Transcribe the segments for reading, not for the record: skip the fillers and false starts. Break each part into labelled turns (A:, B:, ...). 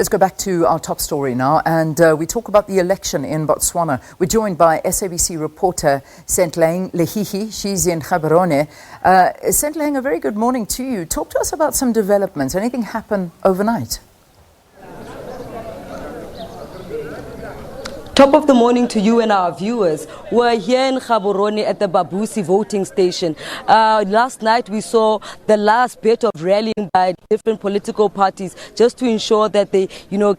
A: Let's go back to our top story now, and we talk about the election in Botswana. We're joined by SABC reporter Sentleeng Lehihi. She's in Gaborone. Sentleeng, a very good morning to you. Talk to us about some developments. Anything happen overnight?
B: Top of the morning to you and our viewers. We're here in Gaborone at the SABC voting station. Last night we saw the last bit of rallying by different political parties just to ensure that they,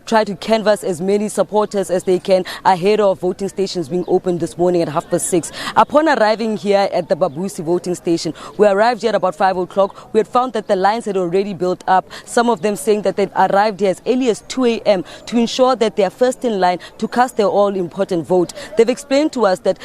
B: try to canvass as many supporters as they can ahead of voting stations being opened this morning at 6:30. Upon arriving here at the SABC voting station, we arrived here at about 5 o'clock. We had found that the lines had already built up, some of them saying that they'd arrived here as early as 2 a.m. to ensure that they are first in line to cast their all-important vote. They've explained to us that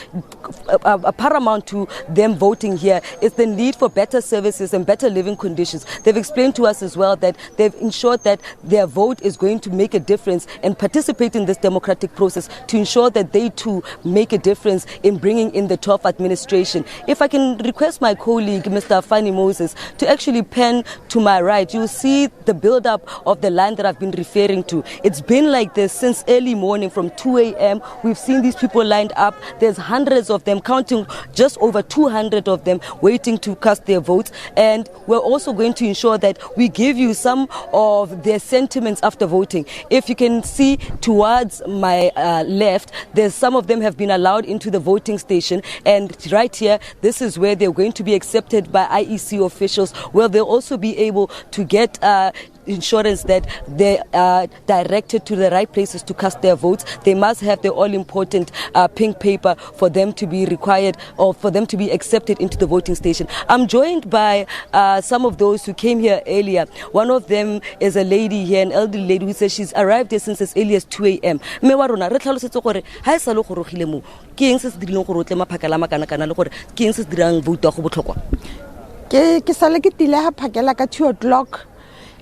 B: paramount to them voting here is the need for better services and better living conditions. They've explained to us as well that they've ensured that their vote is going to make a difference and participate in this democratic process to ensure that they too make a difference in bringing in the 12th administration. If I can request my colleague, Mr. Fanny Moses, to actually pen to my right, you'll see the build-up of the line that I've been referring to. It's been like this since early morning from 2 a.m. We've seen these people lined up. There's hundreds of them, counting just over 200 of them waiting to cast their votes. And we're also going to ensure that we give you some of their sentiments after voting. If you can see towards my left, there's some of them have been allowed into the voting station. And right here, this is where they're going to be accepted by IEC officials, where they'll also be able to get insurance that they are directed to the right places to cast their votes. They must have the all-important pink paper for them to be required or for them to be accepted into the voting station. I'm joined by some of those who came here earlier. One of them is a lady here, an elderly lady who says she's arrived here since as early as 2 a.m.
C: Ke sale ke tile ha phakela ka 2 o'clock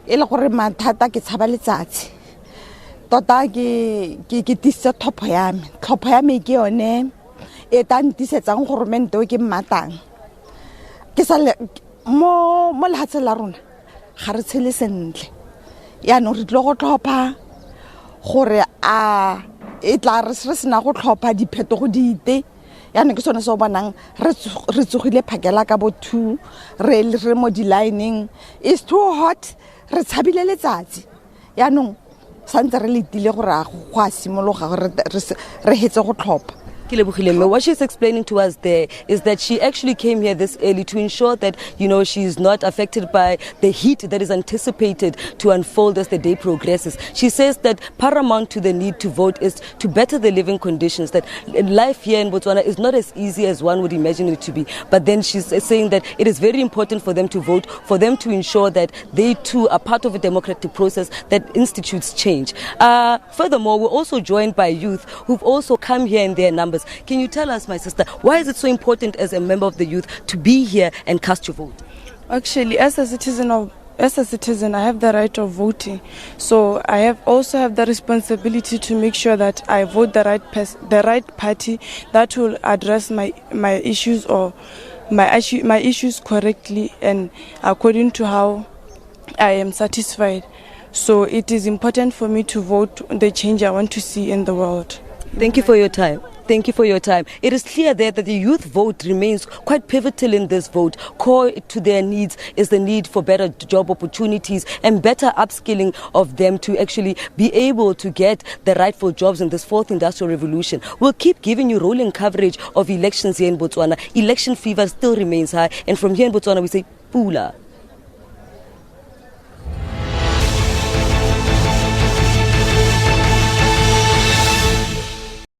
C: e le gore mathata ke tshaba letsatsi tota ke tisa tlhopho ya me ke yone e ta ntisetsang gore mente o ke mmatang ke sale mo lehatshe la rona ga re tshele sentle ya no re tlo go tlhopha gore e tla re sena go tlhopha diphetogo di ite ya ne ke sone se o bonang re tsogile phakela ka bo 2 re mo di lining. It's too hot, re tshabile letsatsi ya no santse re letile gore go a simologa re hetse go tlhopha.
B: What she's explaining to us there is that she actually came here this early to ensure that, she's not affected by the heat that is anticipated to unfold as the day progresses. She says that paramount to the need to vote is to better the living conditions, that life here in Botswana is not as easy as one would imagine it to be. But then she's saying that it is very important for them to vote, for them to ensure that they too are part of a democratic process that institutes change. Furthermore, we're also joined by youth who've also come here in their numbers. Can you tell us, my sister, why is it so important as a member of the youth to be here and cast your vote?
D: Actually, as a citizen, I have the right of voting. So I also have the responsibility to make sure that I vote the right party that will address my issues or my issues correctly and according to how I am satisfied. So it is important for me to vote the change I want to see in the world.
B: Thank you for your time. Thank you for your time. It is clear there that the youth vote remains quite pivotal in this vote. Core to their needs is the need for better job opportunities and better upskilling of them to actually be able to get the rightful jobs in this fourth industrial revolution. We'll keep giving you rolling coverage of elections here in Botswana. Election fever still remains high. And from here in Botswana, we say, Pula.